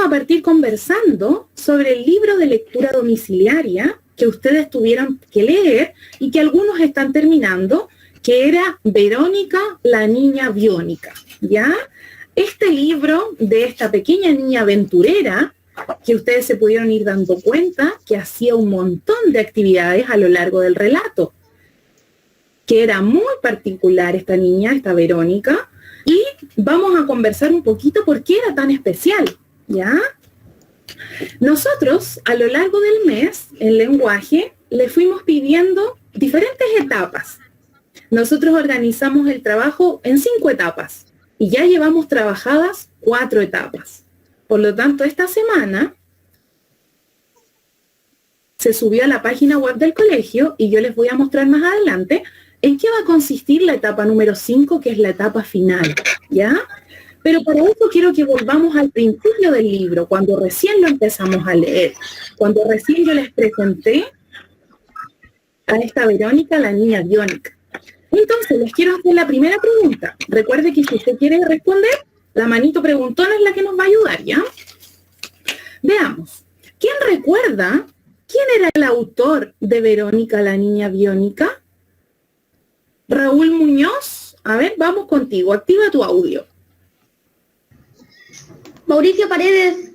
vamos a partir conversando sobre el libro de lectura domiciliaria que ustedes tuvieron que leer y que algunos están terminando, que era Verónica, la niña biónica, ¿ya? Este libro de esta pequeña niña aventurera, que ustedes se pudieron ir dando cuenta que hacía un montón de actividades a lo largo del relato, que era muy particular esta niña, esta Verónica, y vamos a conversar un poquito por qué era tan especial, ¿ya? Nosotros, a lo largo del mes, en lenguaje, le fuimos pidiendo diferentes etapas. Nosotros organizamos el trabajo en 5 etapas y ya llevamos trabajadas 4 etapas. Por lo tanto, esta semana se subió a la página web del colegio y yo les voy a mostrar más adelante en qué va a consistir la etapa número 5, que es la etapa final, ¿ya? Pero para eso quiero que volvamos al principio del libro, cuando recién lo empezamos a leer, cuando recién yo les presenté a esta Verónica, la niña biónica. Entonces, les quiero hacer la primera pregunta. Recuerde que si usted quiere responder, la manito preguntona es la que nos va a ayudar, ¿ya? Veamos. ¿Quién recuerda quién era el autor de Verónica, la niña biónica? Raúl Muñoz. A ver, vamos contigo. Activa tu audio. Mauricio Paredes.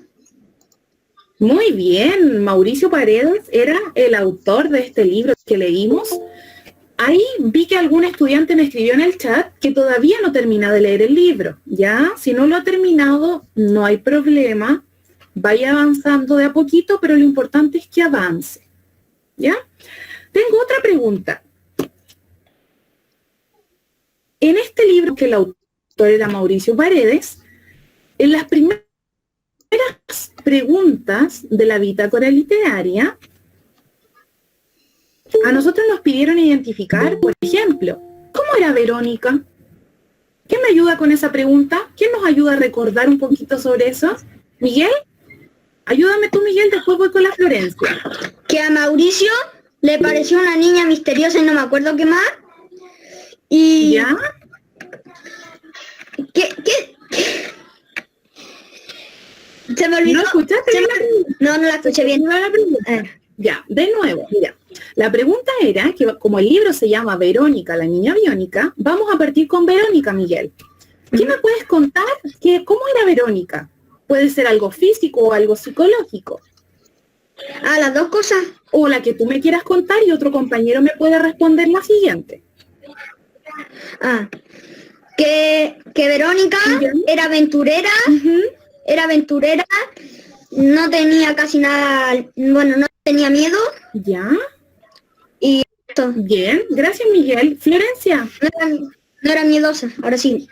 Muy bien. Mauricio Paredes era el autor de este libro que leímos. Ahí vi que algún estudiante me escribió en el chat que todavía no termina de leer el libro, ¿ya? Si no lo ha terminado, no hay problema. Vaya avanzando de a poquito, pero lo importante es que avance, ¿ya? Tengo otra pregunta. En este libro, que el autor era Mauricio Paredes, en las primeras preguntas de la bitácora literaria, a nosotros nos pidieron identificar, por ejemplo, ¿cómo era Verónica? ¿Quién me ayuda con esa pregunta? ¿Quién nos ayuda a recordar un poquito sobre eso? ¿Miguel? Ayúdame tú, Miguel, después voy con la Florencia. Que a Mauricio le pareció una niña misteriosa y no me acuerdo qué más. Y... ¿Ya? ¿Qué? Se me olvidó. ¿No escuchaste? No la escuché bien. Ya, de nuevo, mira. La pregunta era que como el libro se llama Verónica, la niña biónica, vamos a partir con Verónica, Miguel. ¿Qué me puedes contar? ¿Cómo era Verónica? Puede ser algo físico o algo psicológico. Ah, las dos cosas. O la que tú me quieras contar y otro compañero me puede responder la siguiente. Ah, que Verónica era aventurera, era aventurera, no tenía casi nada, bueno, no tenía miedo. ¿Ya? Y esto. Bien, gracias, Miguel. Florencia. No era miedosa, ahora sí.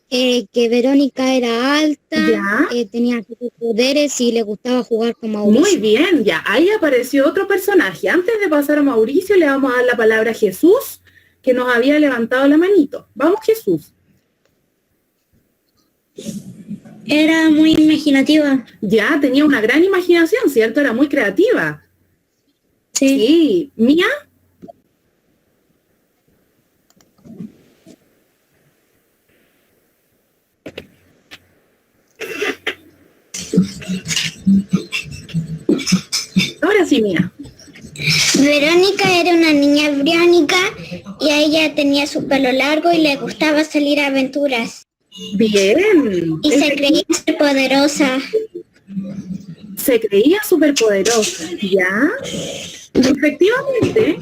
Que Verónica era alta, tenía poderes y le gustaba jugar con Mauricio. Muy bien, ya, ahí apareció otro personaje. Antes de pasar a Mauricio, le vamos a dar la palabra a Jesús, que nos había levantado la manito. Vamos, Jesús. Era muy imaginativa. Ya, tenía una gran imaginación, ¿cierto? Era muy creativa. Sí. ¿Mía? Ahora sí, Mía. Verónica era una niña biónica y ella tenía su pelo largo y le gustaba salir a aventuras. Bien. Y se creía superpoderosa. Se creía superpoderosa, ¿ya? Efectivamente,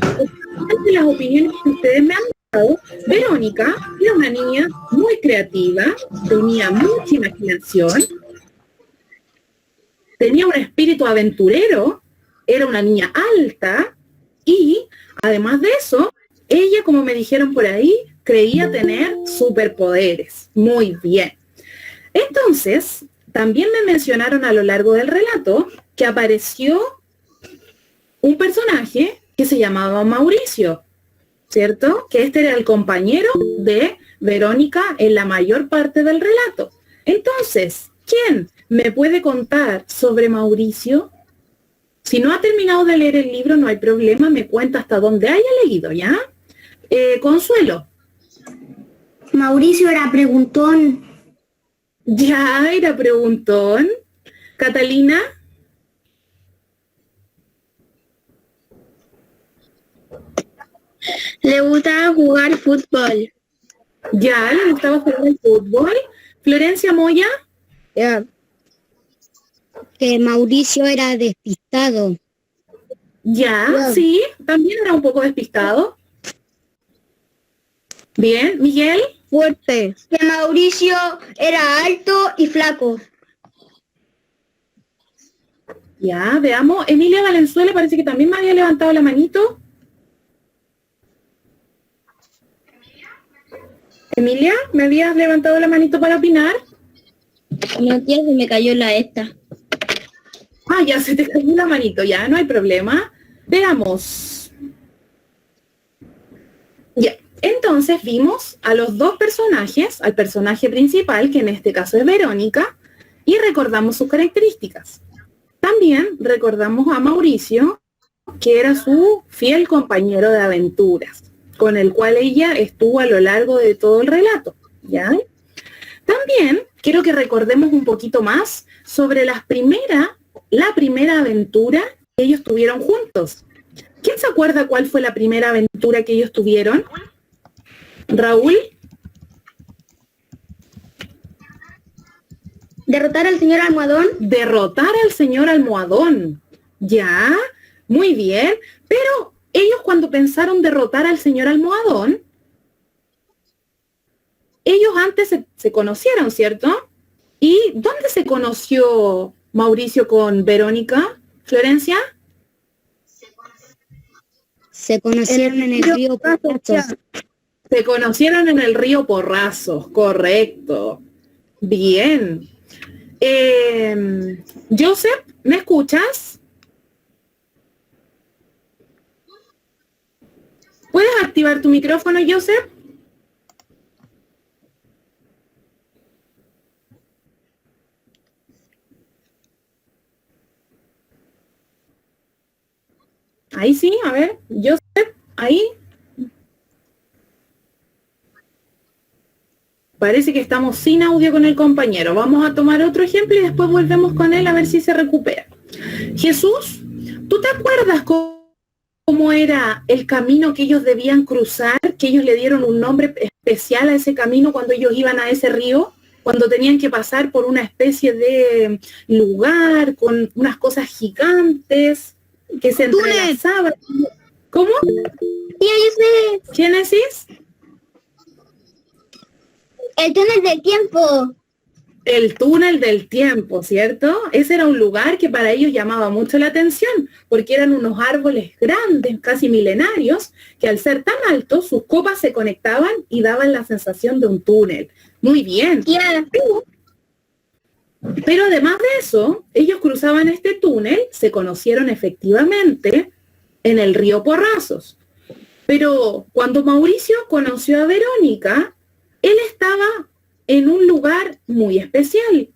de las opiniones que ustedes me han dado, Verónica era una niña muy creativa, tenía mucha imaginación, tenía un espíritu aventurero, era una niña alta y, además de eso, ella, como me dijeron por ahí, creía tener superpoderes. Muy bien. Entonces, también me mencionaron a lo largo del relato que apareció un personaje que se llamaba Mauricio, ¿cierto? Que este era el compañero de Verónica en la mayor parte del relato. Entonces, ¿quién me puede contar sobre Mauricio? Si no ha terminado de leer el libro, no hay problema, me cuenta hasta donde haya leído, ¿ya? Consuelo. Mauricio era preguntón. Ya, era preguntón. Catalina. Le gustaba jugar fútbol. Ya, le gustaba jugar al fútbol. Florencia Moya. Ya. Que Mauricio era despistado. Ya, sí, también era un poco despistado. Bien, Miguel. Fuerte. Que Mauricio era alto y flaco. Ya, veamos. Emilia Valenzuela parece que también me había levantado la manito. Emilia, ¿me habías levantado la manito para opinar? No, tía, se me cayó la esta. Ah, ya se te cayó la manito, ya, no hay problema. Veamos. Ya, entonces vimos a los dos personajes, al personaje principal, que en este caso es Verónica, y recordamos sus características. También recordamos a Mauricio, que era su fiel compañero de aventuras, con el cual ella estuvo a lo largo de todo el relato, ¿ya? También quiero que recordemos un poquito más sobre la primera aventura que ellos tuvieron juntos. ¿Quién se acuerda cuál fue la primera aventura que ellos tuvieron? ¿Raúl? Derrotar al señor Almohadón. Derrotar al señor Almohadón. Ya, muy bien. Pero ellos cuando pensaron derrotar al señor Almohadón, ellos antes se conocieron, ¿cierto? ¿Y dónde se conoció Mauricio con Verónica? ¿Florencia? Se conocieron en el río Porrazos. Se conocieron en el río Porrazos, correcto. Bien. Joseph, ¿me escuchas? ¿Puedes activar tu micrófono, Joseph? Ahí sí, a ver, Joseph, ahí. Parece que estamos sin audio con el compañero. Vamos a tomar otro ejemplo y después volvemos con él a ver si se recupera. Jesús, ¿tú te acuerdas cómo era el camino que ellos debían cruzar? Que ellos le dieron un nombre especial a ese camino cuando ellos iban a ese río, cuando tenían que pasar por una especie de lugar con unas cosas gigantes que se entrelazaban. ¿Cómo? Tía, yo sé. ¿Génesis? El túnel del tiempo. El túnel del tiempo, ¿cierto? Ese era un lugar que para ellos llamaba mucho la atención, porque eran unos árboles grandes, casi milenarios, que al ser tan altos, sus copas se conectaban y daban la sensación de un túnel. Muy bien. Tía. Pero además de eso, ellos cruzaban este túnel, se conocieron efectivamente en el río Porrazos. Pero cuando Mauricio conoció a Verónica, él estaba en un lugar muy especial.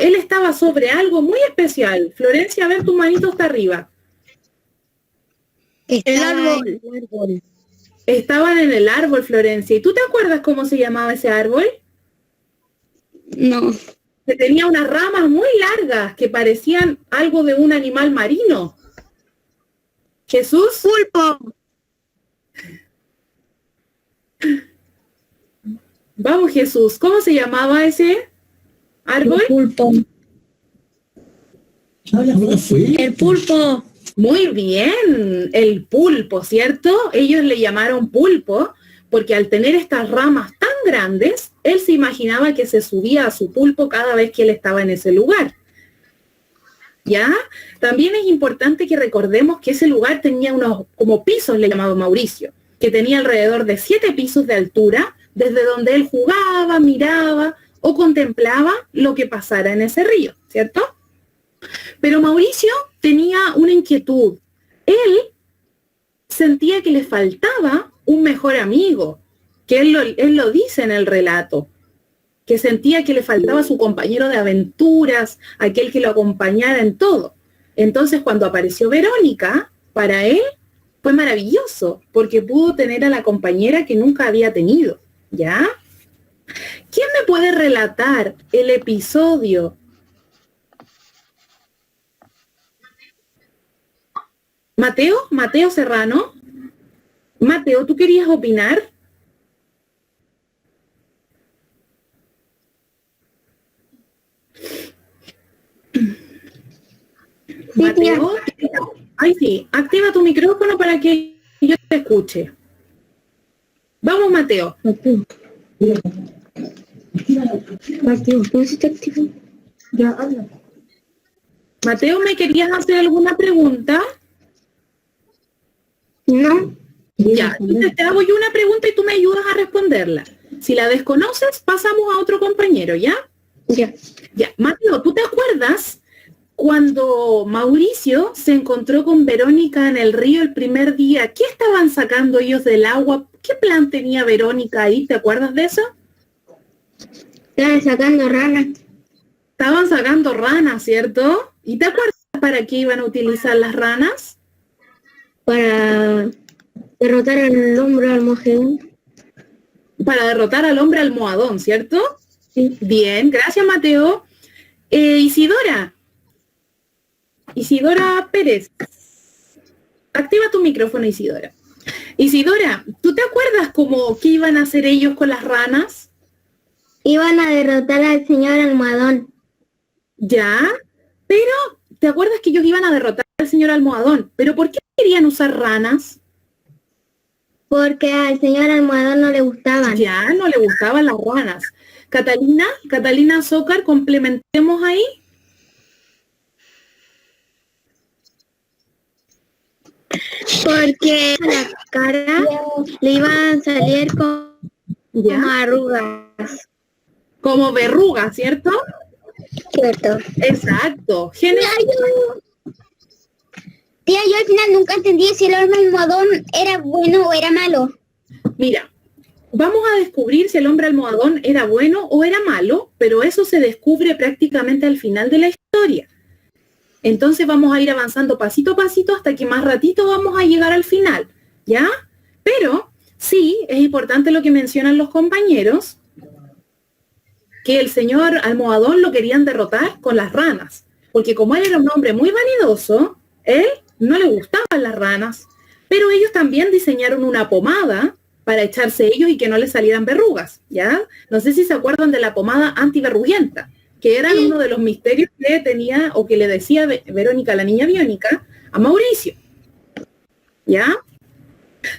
Él estaba sobre algo muy especial. Florencia, a ver, tu manito está arriba. El árbol. Estaban en el árbol, Florencia. ¿Y tú te acuerdas cómo se llamaba ese árbol? No. Que tenía unas ramas muy largas que parecían algo de un animal marino. Jesús. Pulpo. Vamos, Jesús, ¿cómo se llamaba ese árbol? El pulpo. El pulpo. Muy bien, el pulpo, ¿cierto? Ellos le llamaron pulpo porque al tener estas ramas tan grandes, él se imaginaba que se subía a su pulpo cada vez que él estaba en ese lugar. ¿Ya? También es importante que recordemos que ese lugar tenía unos como pisos, le llamaba Mauricio, que tenía alrededor de 7 pisos de altura, desde donde él jugaba, miraba o contemplaba lo que pasara en ese río, ¿cierto? Pero Mauricio tenía una inquietud. Él sentía que le faltaba un mejor amigo, que él lo dice en el relato, que sentía que le faltaba su compañero de aventuras, aquel que lo acompañara en todo. Entonces, cuando apareció Verónica, para él fue maravilloso, porque pudo tener a la compañera que nunca había tenido. ¿Ya? ¿Quién me puede relatar el episodio? Mateo Serrano. Mateo, ¿tú querías opinar? Mateo, ay sí, activa tu micrófono para que yo te escuche. Vamos, Mateo. Mateo, ¿cómo se te activó? Ya, habla. Mateo, ¿me querías hacer alguna pregunta? No. Ya, entonces te hago yo una pregunta y tú me ayudas a responderla. Si la desconoces, pasamos a otro compañero, ¿ya? Ya. Ya, Mateo, ¿tú te acuerdas cuando Mauricio se encontró con Verónica en el río el primer día? ¿Qué estaban sacando ellos del agua? ¿Qué plan tenía Verónica ahí? ¿Te acuerdas de eso? Estaban sacando ranas. Estaban sacando ranas, ¿cierto? ¿Y te acuerdas para qué iban a utilizar las ranas? Para derrotar al hombre almohadón. Para derrotar al hombre almohadón, ¿cierto? Sí. Bien, gracias, Mateo. Isidora Pérez. Activa tu micrófono, Isidora. Isidora, ¿tú te acuerdas cómo qué iban a hacer ellos con las ranas? Iban a derrotar al señor almohadón. Ya, pero ¿te acuerdas que ellos iban a derrotar al señor almohadón? ¿Pero por qué querían usar ranas? Porque al señor almohadón no le gustaban. Ya, no le gustaban las ranas. Catalina Zócar, complementemos ahí. Porque la cara le iban a salir como Ya, arrugas. como verruga, ¿cierto? Cierto. Exacto. Génesis, Tía, yo al final nunca entendí si el hombre almohadón era bueno o era malo. mira, vamos a descubrir si el hombre almohadón era bueno o era malo, pero eso se descubre prácticamente al final de la historia. Entonces vamos a ir avanzando pasito a pasito hasta que más ratito vamos a llegar al final, ¿ya? Pero sí, es importante lo que mencionan los compañeros, que el señor almohadón lo querían derrotar con las ranas, porque como él era un hombre muy vanidoso, él no le gustaban las ranas, pero ellos también diseñaron una pomada para echarse ellos y que no les salieran verrugas, ¿ya? No sé si se acuerdan de la pomada antiverruguenta, que era uno de los misterios que tenía o que le decía Verónica, la niña biónica, a Mauricio, ¿ya?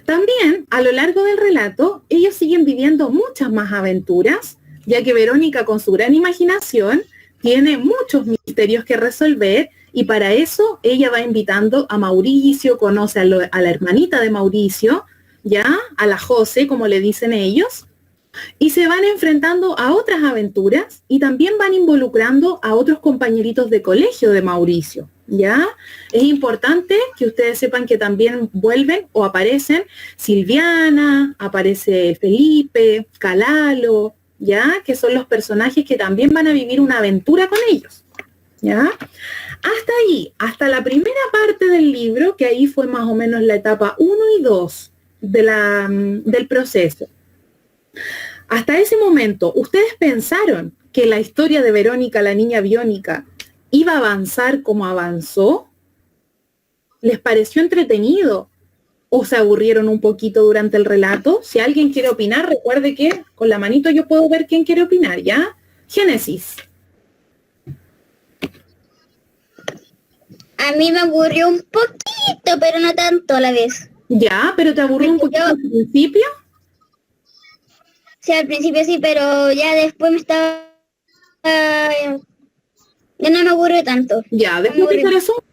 También, a lo largo del relato, ellos siguen viviendo muchas más aventuras, ya que Verónica, con su gran imaginación, tiene muchos misterios que resolver y para eso ella va invitando a Mauricio, conoce a la hermanita de Mauricio, ¿ya? A la José, como le dicen ellos, y se van enfrentando a otras aventuras y también van involucrando a otros compañeritos de colegio de Mauricio, ¿ya? Es importante que ustedes sepan que también vuelven o aparecen Silviana, aparece Felipe, Calalo, ¿ya? Que son los personajes que también van a vivir una aventura con ellos, ¿ya? Hasta ahí, hasta la primera parte del libro, que ahí fue más o menos la etapa 1 y 2 del proceso. Hasta ese momento, ¿ustedes pensaron que la historia de Verónica, la niña biónica, iba a avanzar como avanzó? ¿Les pareció entretenido? ¿O se aburrieron un poquito durante el relato? Si alguien quiere opinar, recuerde que con la manito yo puedo ver quién quiere opinar, ¿ya? Génesis. A mí me aburrió un poquito, pero no tanto a la vez. Ya, pero ¿te aburrió un poquito al principio? Sí, al principio sí, pero ya después me estaba... ya no me aburrió tanto. Ya, después te interesó.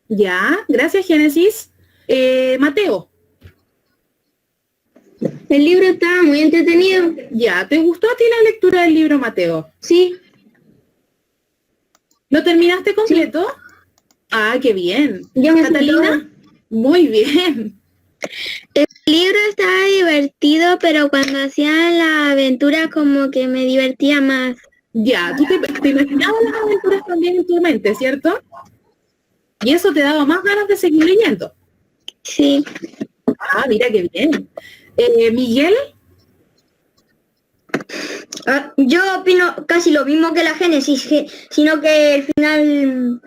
Ya, gracias Génesis. Mateo. El libro estaba muy entretenido. Ya, ¿te gustó a ti la lectura del libro, Mateo? Sí. ¿Lo terminaste completo? Sí. Ah, qué bien. ¿Catalina? Muy bien. El libro estaba divertido, pero cuando hacían la aventura como que me divertía más. Ya, tú te imaginabas las aventuras también en tu mente, ¿cierto? Y eso te daba más ganas de seguir leyendo. Sí. Ah, mira qué bien. Miguel. Yo opino casi lo mismo que la Génesis, sino que el final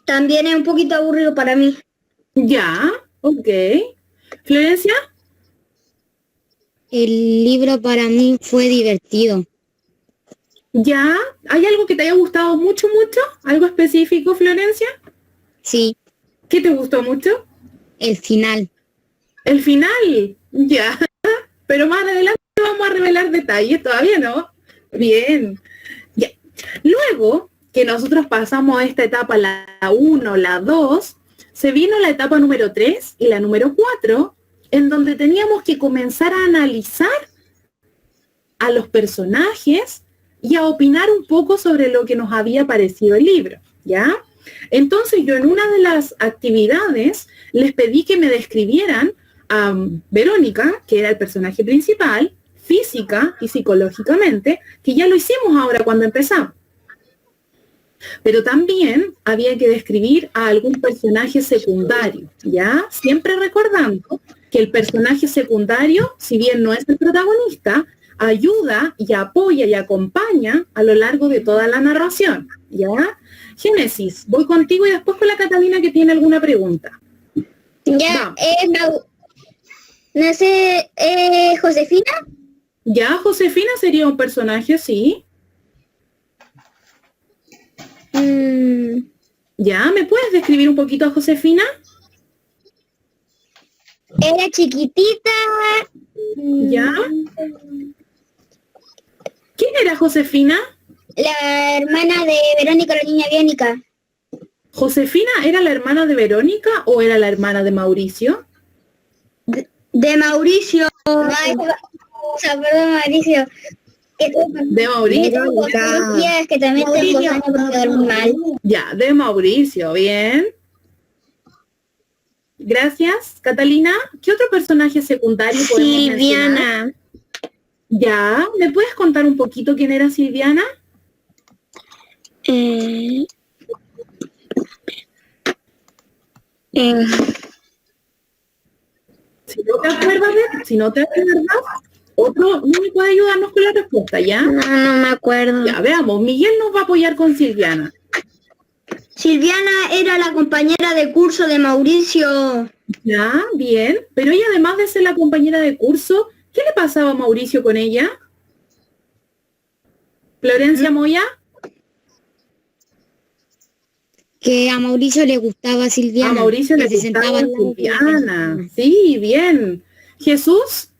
también es un poquito aburrido para mí. Ya, ok. Florencia. El libro para mí fue divertido. Ya, ¿hay algo que te haya gustado mucho, mucho? ¿Algo específico, Florencia? Sí, ¿Qué te gustó mucho? el final. El final, ya. Pero más adelante vamos a revelar detalles, todavía no. Bien. Ya. Luego que nosotros pasamos a esta etapa, la 1, la 2, se vino la etapa número 3 y la número 4, en donde teníamos que comenzar a analizar a los personajes y a opinar un poco sobre lo que nos había parecido el libro, ¿ya? Entonces yo en una de las actividades les pedí que me describieran a Verónica, que era el personaje principal, física y psicológicamente, que ya lo hicimos ahora cuando empezamos. Pero también había que describir a algún personaje secundario, ¿ya? Siempre recordando que el personaje secundario, si bien no es el protagonista, ayuda y apoya y acompaña a lo largo de toda la narración, ¿ya? Génesis, voy contigo y después con la Catalina que tiene alguna pregunta. Ya, no sé, Josefina. Ya, Josefina sería un personaje, sí. Ya, ¿me puedes describir un poquito a Josefina? Era chiquitita. Ya. ¿Quién era Josefina? La hermana de Verónica, la niña biónica. ¿Josefina era la hermana de Verónica o era la hermana de Mauricio? De Mauricio. No, perdón, Mauricio. De Mauricio. Es que también tengo años porque dormí mal. Ya, de Mauricio, bien. Gracias, Catalina. ¿Qué otro personaje secundario podemos mencionar? Silviana. Ya, ¿me puedes contar un poquito quién era Silviana? Si no te acuerdas, si no te acuerdas, otro no puede ayudarnos con la respuesta, ¿ya? No me acuerdo. Ya, veamos, Miguel nos va a apoyar con Silviana. Silviana era la compañera de curso de Mauricio. Ya, bien. Pero ella, además de ser la compañera de curso, ¿qué le pasaba a Mauricio con ella? ¿Florencia Moya? Que a Mauricio le gustaba Silviana. A Mauricio le que se gustaba sentaba al lado de la Silviana. persona. Sí, bien. Jesús.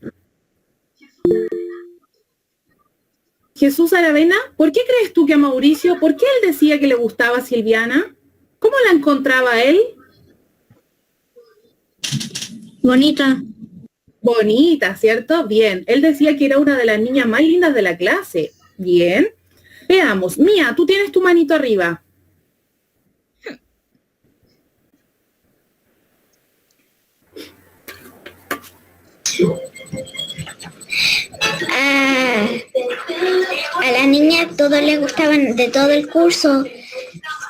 Jesús Aravena, ¿por qué crees tú que a Mauricio, por qué él decía que le gustaba Silviana? ¿Cómo la encontraba él? Bonita. Bonita, ¿cierto? Bien. Él decía que era una de las niñas más lindas de la clase. Bien. Veamos. Mía, tú tienes tu manito arriba. A la niña todos le gustaban de todo el curso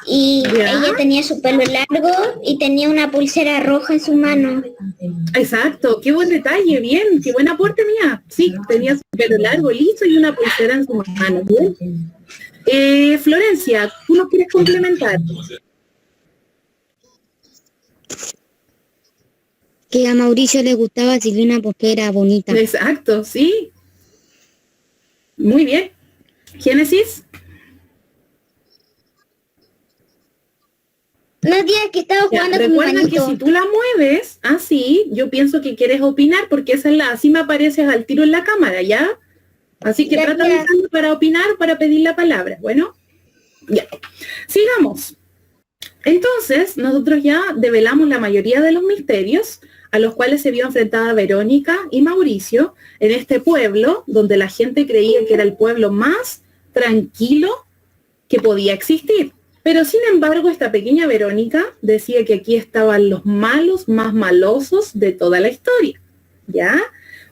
y ¿Ya? ella tenía su pelo largo y tenía una pulsera roja en su mano. Exacto, qué buen detalle, bien, qué buen aporte, Mía. Sí, tenía su pelo largo, liso y una pulsera en su mano. Bien. Florencia, ¿tú nos quieres complementar? Que a Mauricio le gustaba Silviana porque era bonita. Exacto, sí. Muy bien. Génesis. No digas que estaba Ya, jugando con mi recuerda que manito. si tú la mueves así, yo pienso que quieres opinar porque esa es así me apareces al tiro en la cámara, ¿ya? Así que Gracias. trata de usarlo para opinar, para pedir la palabra. Bueno, ya. Sigamos. Entonces, nosotros ya develamos la mayoría de los misterios a los cuales se vio enfrentada Verónica y Mauricio en este pueblo, donde la gente creía que era el pueblo más tranquilo que podía existir. Pero sin embargo, esta pequeña Verónica decía que aquí estaban los malos más malosos de toda la historia, ¿ya?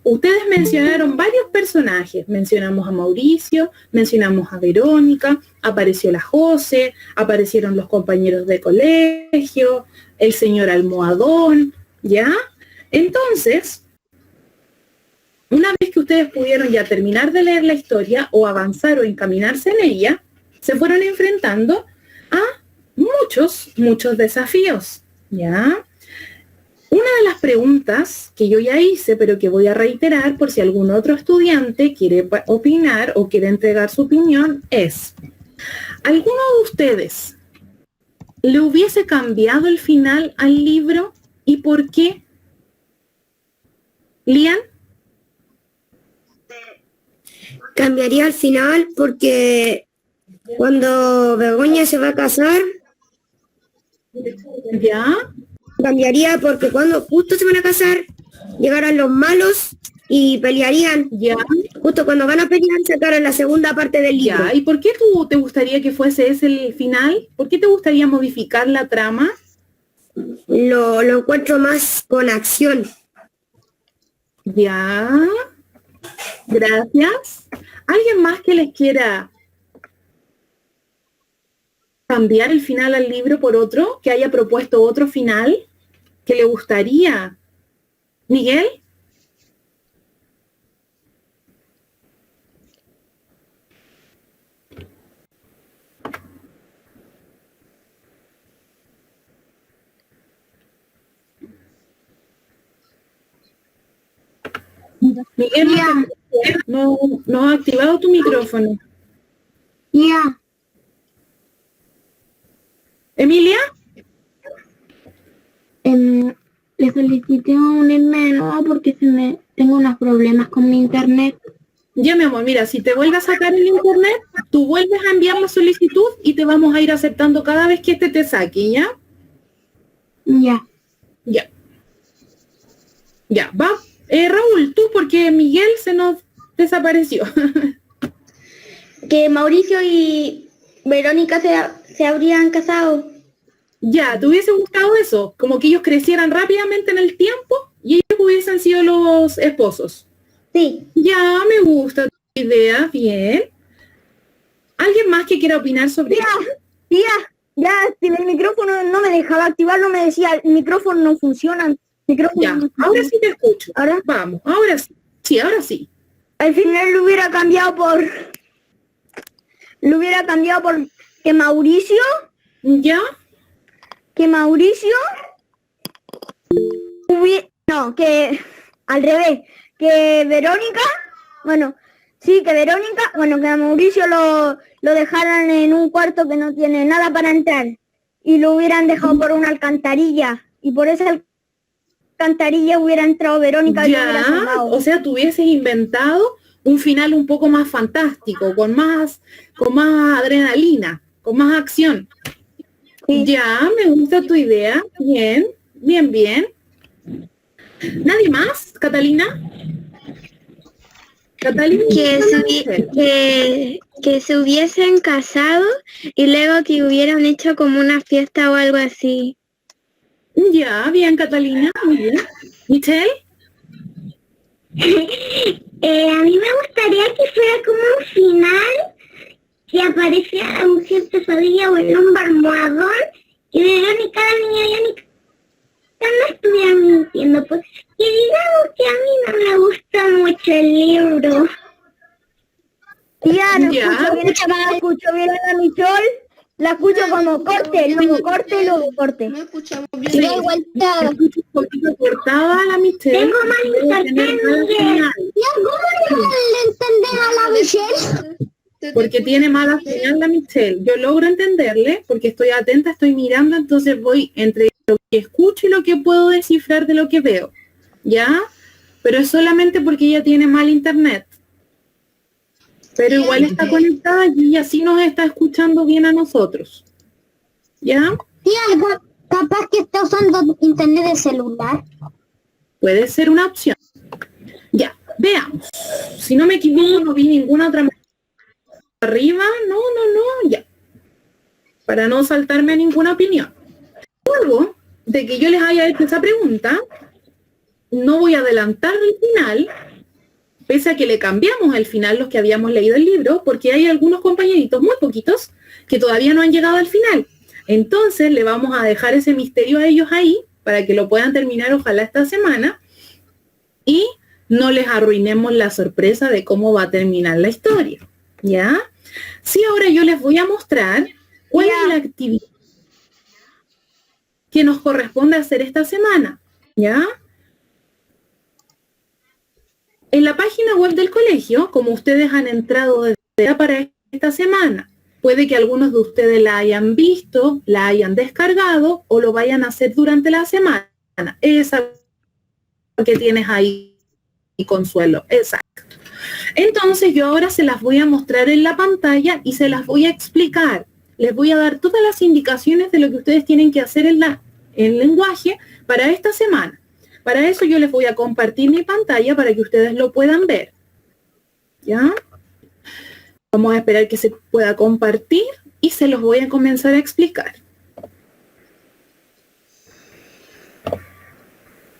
Ustedes mencionaron varios personajes, mencionamos a Mauricio, mencionamos a Verónica, apareció la José, aparecieron los compañeros de colegio, el señor Almohadón, ¿ya? Entonces, una vez que ustedes pudieron ya terminar de leer la historia o avanzar o encaminarse en ella, se fueron enfrentando a muchos desafíos, ¿ya? Una de las preguntas que yo ya hice, pero que voy a reiterar por si algún otro estudiante quiere opinar o quiere entregar su opinión, es, ¿alguno de ustedes le hubiese cambiado el final al libro y por qué? ¿Lian? Cambiaría el final porque cuando Begoña se va a casar, ¿Ya? cambiaría porque cuando justo se van a casar, llegarán los malos y pelearían. ¿Ya? Justo cuando van a pelear, sacaron la segunda parte del libro. ¿Ya? ¿Y por qué te gustaría que fuese ese el final? ¿Por qué te gustaría modificar la trama? Lo encuentro más con acción. Ya. Gracias. ¿Alguien más que les quiera cambiar el final al libro por otro? ¿Que haya propuesto otro final que le gustaría? ¿Miguel? Miguel, no has activado tu micrófono. Ya. ¿Emilia? Le solicité unirme de nuevo porque tengo unos problemas con mi internet. Ya, mi amor, mira, si te vuelve a sacar el internet, tú vuelves a enviar la solicitud y te vamos a ir aceptando cada vez que este te saque, ¿ya? Ya. Ya. Ya, va. Raúl, tú, porque Miguel se nos desapareció. Que Mauricio y Verónica se habrían casado. Ya, ¿te hubiese gustado eso? Como que ellos crecieran rápidamente en el tiempo y ellos hubiesen sido los esposos. Sí. Ya, me gusta tu idea, bien. ¿Alguien más que quiera opinar sobre eso? Ya, si el micrófono no me dejaba activarlo, me decía, el micrófono no funciona. Ya, ahora sí te escucho. Ahora vamos, ahora sí. Sí, ahora sí. Al final lo hubiera cambiado por que Mauricio, ¿Ya? que al revés, que Verónica, que a Mauricio lo dejaran en un cuarto que no tiene nada para entrar y lo hubieran dejado por una alcantarilla y por esa alcantarilla hubiera entrado Verónica y lo hubiera Ya, salvado. o sea, tú hubieses inventado un final un poco más fantástico, con más adrenalina, con más acción. Sí. Ya, me gusta tu idea. Bien, bien, bien. ¿Nadie más, Catalina? Catalina. Que se hubiesen casado y luego que hubieran hecho como una fiesta o algo así. Ya, bien, Catalina. Muy bien. ¿Michelle? A mí me gustaría que fuera como un final, que apareciera la mujer pesadilla o el hombre almohadón, y Verónica, la niña Verónica, no estuviera mintiendo, pues, que digamos que a mí no me gusta mucho el libro. Ya, no Ya. escucho bien a la Michelle, la escucho como corte, luego corte. No escuchamos bien. Sí, escucho un poquito cortada la Michelle. Tengo mal Debe tener internet, mala Miguel. señal, ¿Y cómo le entender a la Michelle? porque tiene mala señal la Michelle. Yo logro entenderle porque estoy atenta, estoy mirando, entonces voy entre lo que escucho y lo que puedo descifrar de lo que veo. ¿Ya? Pero es solamente porque ella tiene mal internet. Pero igual está conectada y así nos está escuchando bien a nosotros. ¿Ya? Sí, algo, capaz que está usando internet de celular. Puede ser una opción. Ya, veamos. Si no me equivoco, no vi ninguna otra arriba. No, ya. Para no saltarme a ninguna opinión. Luego de que yo les haya hecho esa pregunta, no voy a adelantar el final, pese a que le cambiamos el final los que habíamos leído el libro, porque hay algunos compañeritos, muy poquitos, que todavía no han llegado al final. Entonces le vamos a dejar ese misterio a ellos ahí, para que lo puedan terminar ojalá esta semana, y no les arruinemos la sorpresa de cómo va a terminar la historia, ¿ya? Sí, ahora yo les voy a mostrar cuál es la actividad que nos corresponde hacer esta semana, ¿ya? En la página web del colegio, como ustedes han entrado desde para esta semana, puede que algunos de ustedes la hayan visto, la hayan descargado o lo vayan a hacer durante la semana. Esa que tienes ahí, Consuelo, exacto. Entonces yo ahora se las voy a mostrar en la pantalla y se las voy a explicar. Les voy a dar todas las indicaciones de lo que ustedes tienen que hacer en el lenguaje para esta semana. Para eso yo les voy a compartir mi pantalla para que ustedes lo puedan ver. ¿Ya? Vamos a esperar que se pueda compartir y se los voy a comenzar a explicar.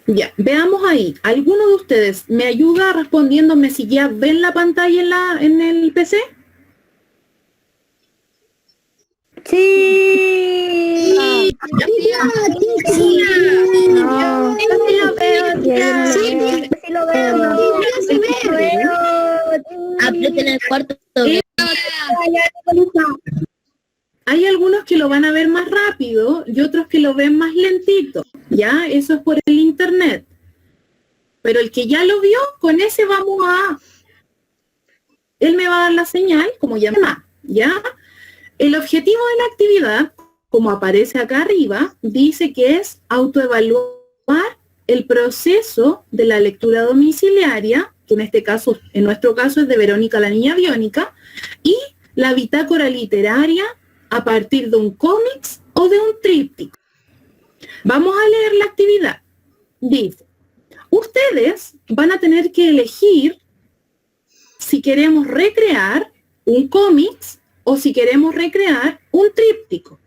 Ya, veamos ahí. ¿Alguno de ustedes me ayuda respondiéndome si ya ven la pantalla en el PC? Sí. Lo veo. Aprieten el cuarto. Hay algunos que lo van a ver más rápido y otros que lo ven más lentito, ¿ya? Eso es por el internet. Pero el que ya lo vio, con ese él me va a dar la señal, como llama, ¿ya? El objetivo de la actividad, como aparece acá arriba, dice que es autoevaluar el proceso de la lectura domiciliaria, que en nuestro caso es de Verónica la Niña Biónica, y la bitácora literaria a partir de un cómics o de un tríptico. Vamos a leer la actividad. Dice, ustedes van a tener que elegir si queremos recrear un cómics o si queremos recrear un tríptico.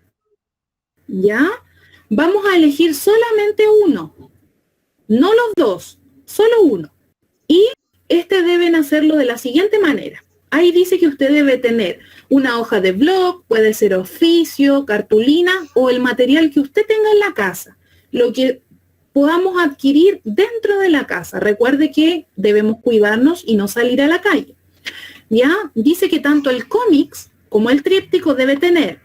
¿Ya? Vamos a elegir solamente uno, no los dos, solo uno. Y deben hacerlo de la siguiente manera. Ahí dice que usted debe tener una hoja de blog, puede ser oficio, cartulina o el material que usted tenga en la casa, lo que podamos adquirir dentro de la casa. Recuerde que debemos cuidarnos y no salir a la calle. Ya dice que tanto el cómics como el tríptico debe tener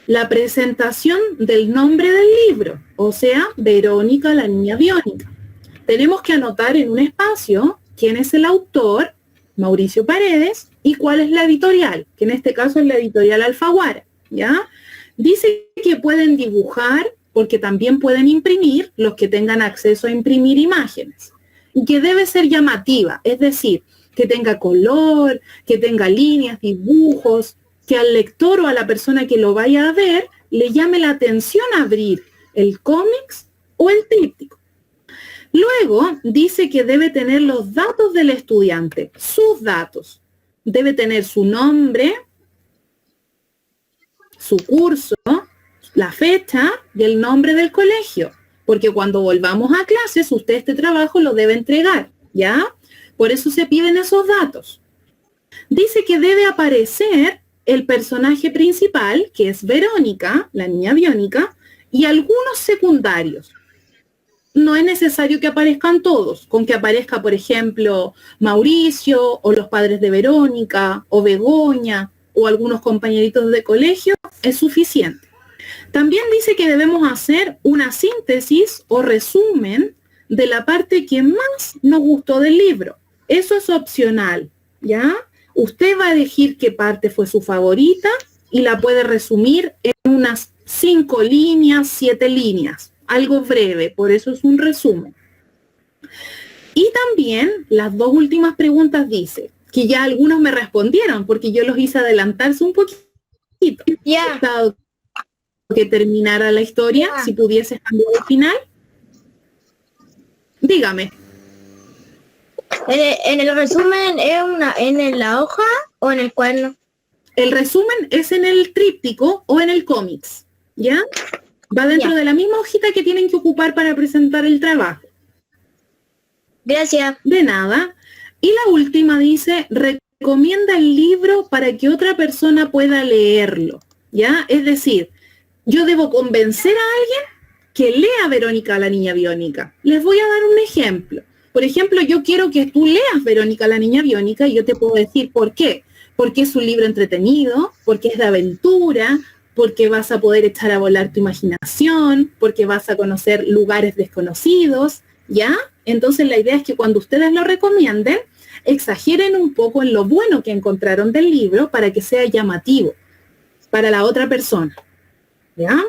la presentación del nombre del libro, o sea, Verónica la Niña Biónica. Tenemos que anotar en un espacio quién es el autor, Mauricio Paredes, y cuál es la editorial, que en este caso es la editorial Alfaguara, ¿ya? Dice que pueden dibujar, porque también pueden imprimir, los que tengan acceso a imprimir imágenes, y que debe ser llamativa, es decir, que tenga color, que tenga líneas, dibujos, que al lector o a la persona que lo vaya a ver le llame la atención abrir el cómics o el tríptico. Luego dice que debe tener los datos del estudiante, sus datos. Debe tener su nombre, su curso, la fecha y el nombre del colegio, porque cuando volvamos a clases usted este trabajo lo debe entregar, ¿ya? Por eso se piden esos datos. Dice que debe aparecer el personaje principal, que es Verónica, la niña biónica, y algunos secundarios. No es necesario que aparezcan todos, con que aparezca, por ejemplo, Mauricio, o los padres de Verónica, o Begoña, o algunos compañeritos de colegio, es suficiente. También dice que debemos hacer una síntesis o resumen de la parte que más nos gustó del libro. Eso es opcional, ¿ya? Usted va a elegir qué parte fue su favorita y la puede resumir en unas 5 líneas, 7 líneas. Algo breve, por eso es un resumen. Y también las 2 últimas preguntas dice, que ya algunos me respondieron, porque yo los hice adelantarse un poquito. Ya. Dado que terminara la historia, si pudiese cambiar el final. Dígame. ¿En el resumen es en la hoja o en el cuaderno? El resumen es en el tríptico o en el cómics, ¿ya? Va dentro de la misma hojita que tienen que ocupar para presentar el trabajo. Gracias. De nada. Y la última dice, recomienda el libro para que otra persona pueda leerlo, ¿ya? Es decir, yo debo convencer a alguien que lea Verónica la Niña Biónica. Les voy a dar un ejemplo. Por ejemplo, yo quiero que tú leas Verónica la Niña Biónica y yo te puedo decir por qué. Porque es un libro entretenido, porque es de aventura, porque vas a poder echar a volar tu imaginación, porque vas a conocer lugares desconocidos, ¿ya? Entonces la idea es que cuando ustedes lo recomienden, exageren un poco en lo bueno que encontraron del libro para que sea llamativo para la otra persona, ¿ya?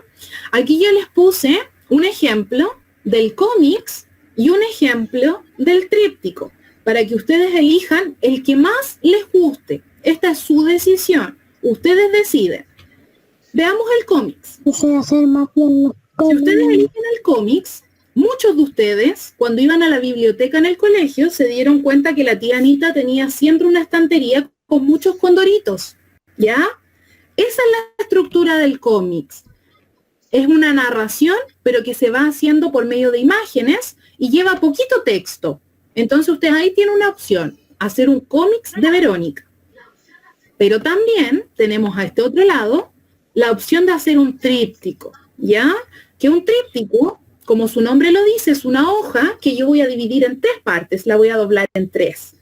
Aquí yo les puse un ejemplo del cómics y un ejemplo del tríptico, para que ustedes elijan el que más les guste. Esta es su decisión. Ustedes deciden. Veamos el cómics. Si ustedes eligen el cómics, muchos de ustedes, cuando iban a la biblioteca en el colegio, se dieron cuenta que la tía Anita tenía siempre una estantería con muchos condoritos, ¿ya? Esa es la estructura del cómics. Es una narración, pero que se va haciendo por medio de imágenes y lleva poquito texto. Entonces usted ahí tiene una opción, hacer un cómics de Verónica. Pero también tenemos a este otro lado la opción de hacer un tríptico, ¿ya? Que un tríptico, como su nombre lo dice, es una hoja que yo voy a dividir en 3 partes, la voy a doblar en 3.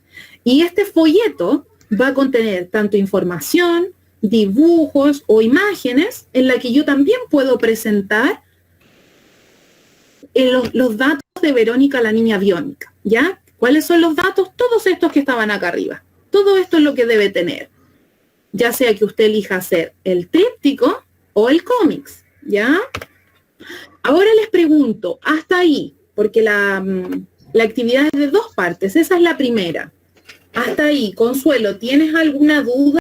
Y este folleto va a contener tanto información, dibujos o imágenes en la que yo también puedo presentar los datos de Verónica la Niña Biónica, ¿ya? ¿Cuáles son los datos? Todos estos que estaban acá arriba. Todo esto es lo que debe tener. Ya sea que usted elija hacer el tríptico o el cómics, ¿ya? Ahora les pregunto, hasta ahí, porque la actividad es de 2 partes, esa es la primera. Hasta ahí, Consuelo, ¿tienes alguna duda?